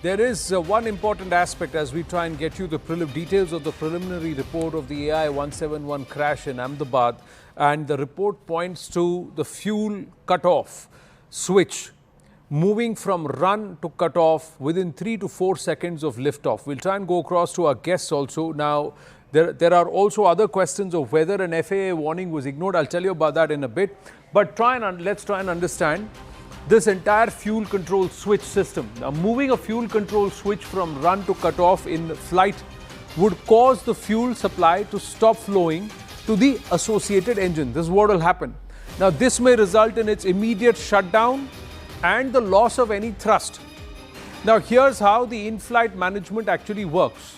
there is one important aspect as we try and get you the details of the preliminary report of the AI-171 crash in Ahmedabad, and the report points to the fuel cutoff switch moving from run to cutoff within 3 to 4 seconds of liftoff. We'll try and go across to our guests also. Now, there are also other questions of whether an FAA warning was ignored. I'll tell you about that in a bit. But let's try and understand this entire fuel control switch system. Now, moving a fuel control switch from run to cutoff in flight would cause the fuel supply to stop flowing to the associated engine. This is what will happen. Now, this may result in its immediate shutdown and the loss of any thrust. Now, here's how the in-flight management actually works.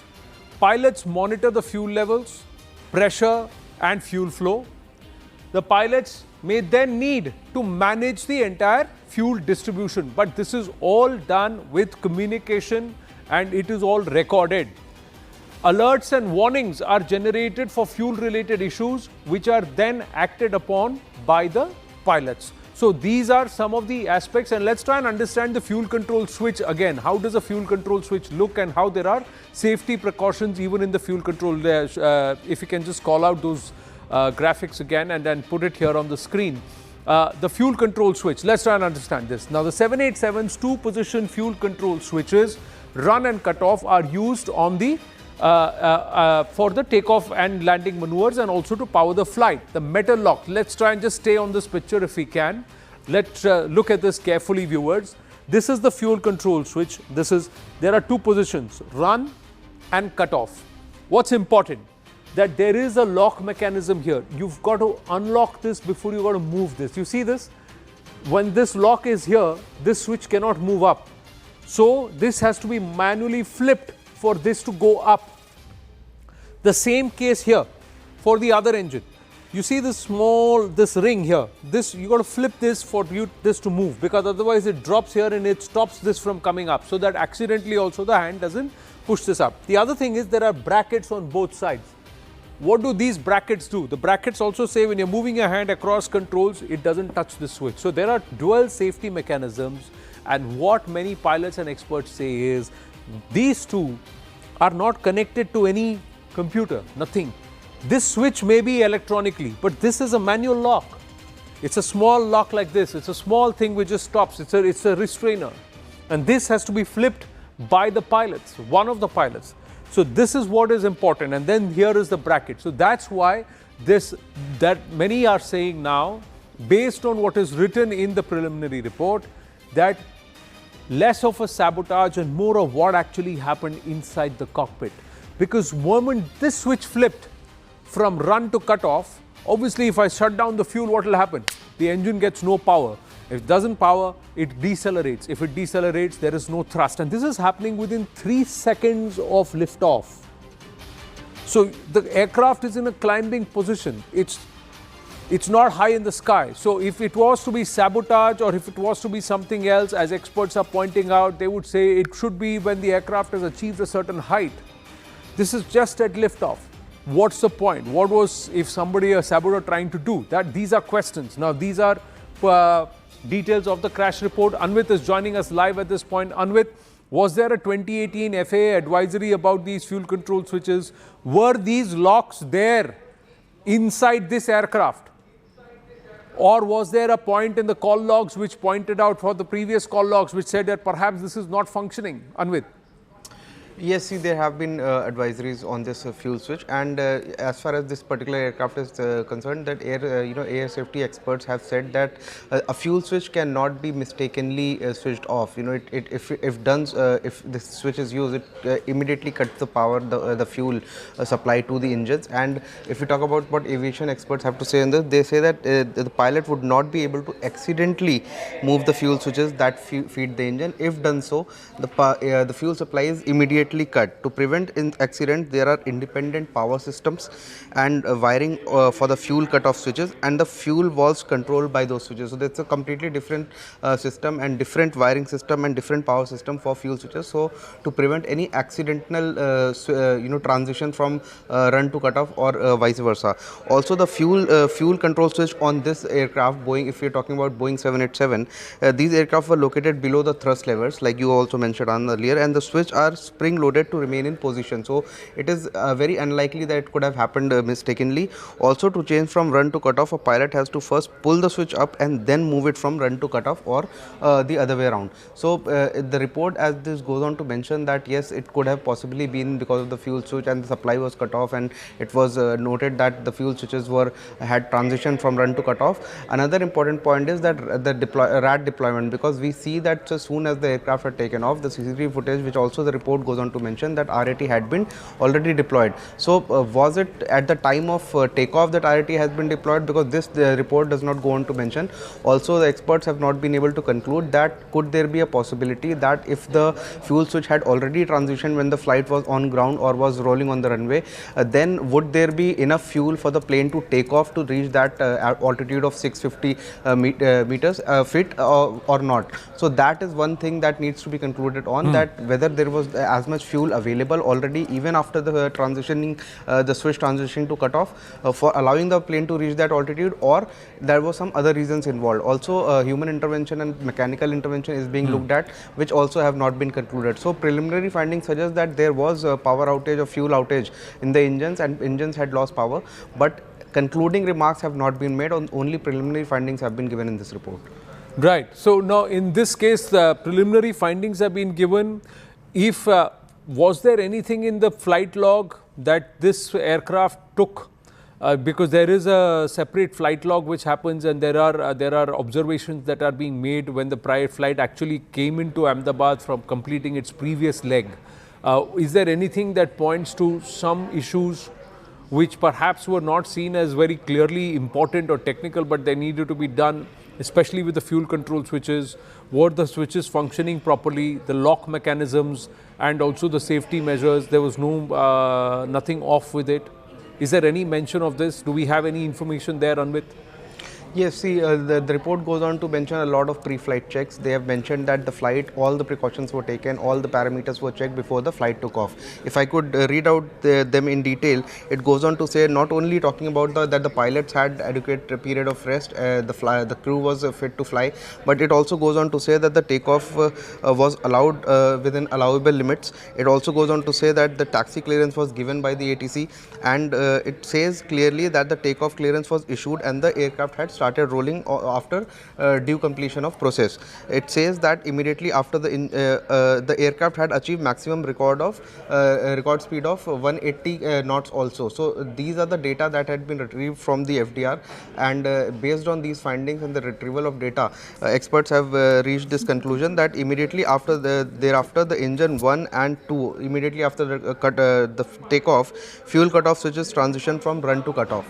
Pilots monitor the fuel levels, pressure and fuel flow. The pilots may then need to manage the entire fuel distribution, but this is all done with communication and it is all recorded. Alerts and warnings are generated for fuel-related issues, which are then acted upon by the pilots. So these are some of the aspects, and let's try and understand the fuel control switch again. How does a fuel control switch look and how there are safety precautions even in the fuel control? If you can just call out those graphics again and then put it here on the screen. The fuel control switch, let's try and understand this. Now the 787's two-position fuel control switches, run and cutoff, are used on the for the takeoff and landing maneuvers and also to power the flight. The metal lock, let's try and just stay on this picture if we can. Let's look at this carefully, viewers. This is the fuel control switch. There are two positions, run and cutoff. What's important? That there is a lock mechanism here. You've got to unlock this before you got to move this. You see this? When this lock is here, this switch cannot move up. So this has to be manually flipped for this to go up. The same case here for the other engine. You see this ring here. You got to flip this for this to move, because otherwise it drops here and it stops this from coming up, so that accidentally also the hand doesn't push this up. The other thing is there are brackets on both sides. What do these brackets do? The brackets also say when you're moving your hand across controls, it doesn't touch the switch. So there are dual safety mechanisms, and what many pilots and experts say is these two are not connected to any computer, nothing. This switch may be electronically, but this is a manual lock. It's a small lock like this. It's a small thing which just stops. It's a restrainer. And this has to be flipped by the pilots, one of the pilots. So this is what is important, and then here is the bracket. So that's why that many are saying now, based on what is written in the preliminary report, that less of a sabotage and more of what actually happened inside the cockpit. Because the moment this switch flipped from run to cutoff, obviously if I shut down the fuel, what will happen? The engine gets no power. If it doesn't power, it decelerates. If it decelerates, there is no thrust. And this is happening within 3 seconds of liftoff. So the aircraft is in a climbing position. It's not high in the sky. So if it was to be sabotage or if it was to be something else, as experts are pointing out, they would say it should be when the aircraft has achieved a certain height. This is just at liftoff. What's the point? What was, if somebody, a saboteur, trying to do? These are questions. Now, these are details of the crash report. Anvit is joining us live at this point. Anvit, was there a 2018 FAA advisory about these fuel control switches? Were these locks there inside this aircraft? Or was there a point in the call logs which pointed out, for the previous call logs, which said that perhaps this is not functioning? Anvit. Yes, see, there have been advisories on this fuel switch, and as far as this particular aircraft is concerned, that air safety experts have said that a fuel switch cannot be mistakenly switched off. If this switch is used, it immediately cuts the power, the fuel supply to the engines. And if we talk about what aviation experts have to say on this, they say that the pilot would not be able to accidentally move the fuel switches that feed the engine. If done so, the fuel supply is immediately immediately cut. To prevent accident, there are independent power systems and wiring for the fuel cutoff switches, and the fuel valves controlled by those switches. So that's a completely different system and different wiring system and different power system for fuel switches. So to prevent any accidental transition from run to cutoff or vice versa. Also the fuel control switch on this aircraft, Boeing, if you're talking about Boeing 787, these aircraft were located below the thrust levers, like you also mentioned on earlier, and the switch are spring loaded to remain in position. So it is very unlikely that it could have happened mistakenly. Also, to change from run to cutoff, a pilot has to first pull the switch up and then move it from run to cutoff, or the other way around. So the report as this goes on to mention that yes, it could have possibly been because of the fuel switch and the supply was cut off, and it was noted that the fuel switches had transitioned from run to cutoff. Another important point is that the RAT deployment, because we see that as soon as the aircraft had taken off, the CCTV footage, which also the report goes on to mention that RAT had been already deployed. So was it at the time of takeoff that RAT has been deployed? Because this report does not go on to mention. Also, the experts have not been able to conclude that could there be a possibility that if the fuel switch had already transitioned when the flight was on ground or was rolling on the runway, then would there be enough fuel for the plane to take off to reach that altitude of 650 feet or not? So that is one thing that needs to be concluded on, that whether there was as much fuel available already even after the transitioning, the switch transitioning to cutoff, for allowing the plane to reach that altitude, or there was some other reasons involved. Also human intervention and mechanical intervention is being looked at, which also have not been concluded. So preliminary findings suggest that there was a power outage or fuel outage in the engines, and engines had lost power, but concluding remarks have not been made. Only preliminary findings have been given in this report. Right. So now in this case, preliminary findings have been given. If was there anything in the flight log that this aircraft took? Because there is a separate flight log which happens, and there are observations that are being made when the prior flight actually came into Ahmedabad from completing its previous leg. Is there anything that points to some issues which perhaps were not seen as very clearly important or technical, but they needed to be done, especially with the fuel control switches? Were the switches functioning properly, the lock mechanisms, and also the safety measures? There was nothing off with it. Is there any mention of this? Do we have any information there, Anvit? Yes, see, the report goes on to mention a lot of pre-flight checks. They have mentioned that the flight, all the precautions were taken, all the parameters were checked before the flight took off. If I could read out them in detail, it goes on to say, not only talking about that the pilots had adequate period of rest, the crew was fit to fly, but it also goes on to say that the takeoff was allowed within allowable limits. It also goes on to say that the taxi clearance was given by the ATC, and it says clearly that the takeoff clearance was issued and the aircraft had started rolling after due completion of process. It says that immediately after the aircraft had achieved maximum record speed of 180 knots also. So these are the data that had been retrieved from the FDR, and based on these findings and the retrieval of data, experts have reached this conclusion that immediately after thereafter the engine 1 and 2, immediately after the takeoff, fuel cutoff switches transition from run to cutoff.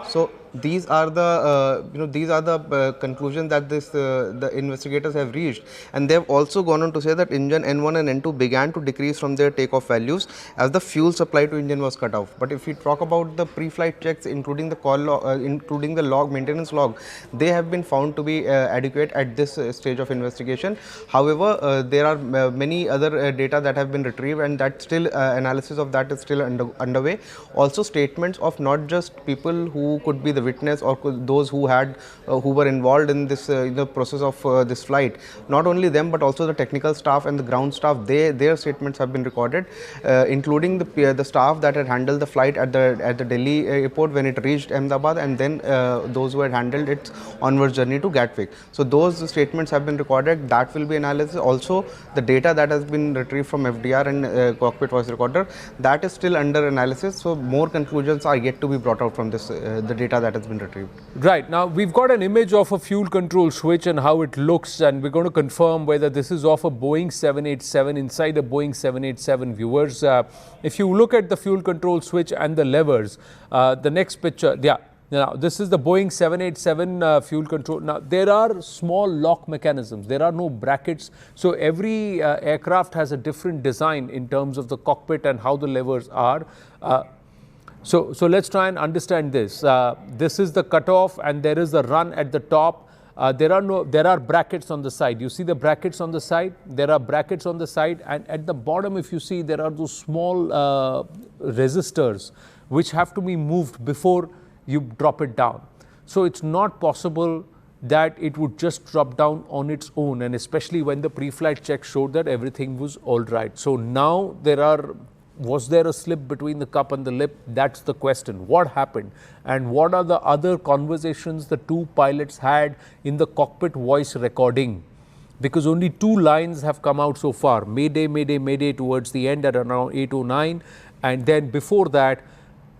So these are the conclusions that the investigators have reached, and they have also gone on to say that engine N1 and N2 began to decrease from their takeoff values as the fuel supply to engine was cut off. But if we talk about the pre-flight checks, including the call log, including the maintenance log, they have been found to be adequate at this stage of investigation. However, there are many other data that have been retrieved, and that still analysis of that is still underway. Also, statements of not just people who could be the witness or those who were involved in this the process of this flight, not only them but also the technical staff and the ground staff, their statements have been recorded, including the staff that had handled the flight at the Delhi airport when it reached Ahmedabad, and then those who had handled its onward journey to Gatwick. So those statements have been recorded. That will be analysis. Also, the data that has been retrieved from FDR and cockpit voice recorder, that is still under analysis. So more conclusions are yet to be brought out from this the data that has been retrieved. Right. Now, we've got an image of a fuel control switch and how it looks, and we're going to confirm whether this is of a Boeing 787, inside a Boeing 787, viewers. If you look at the fuel control switch and the levers, the next picture, yeah, Now, this is the Boeing 787 fuel control. Now, there are small lock mechanisms. There are no brackets. So, every aircraft has a different design in terms of the cockpit and how the levers are. So let's try and understand this. This is the cutoff, and there is a run at the top. There are brackets on the side. You see the brackets on the side? There are brackets on the side, and at the bottom, if you see, there are those small resistors which have to be moved before you drop it down. So it's not possible that it would just drop down on its own, and especially when the pre-flight check showed that everything was all right. So now was there a slip between the cup and the lip? That's the question. What happened? And what are the other conversations the two pilots had in the cockpit voice recording? Because only 2 lines have come out so far. Mayday, mayday, mayday towards the end at around 8:09. And then before that,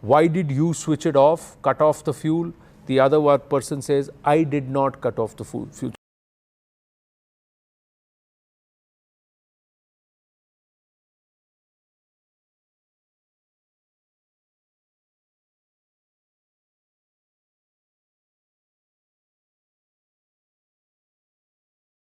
why did you switch it off, cut off the fuel? The other person says, I did not cut off the fuel.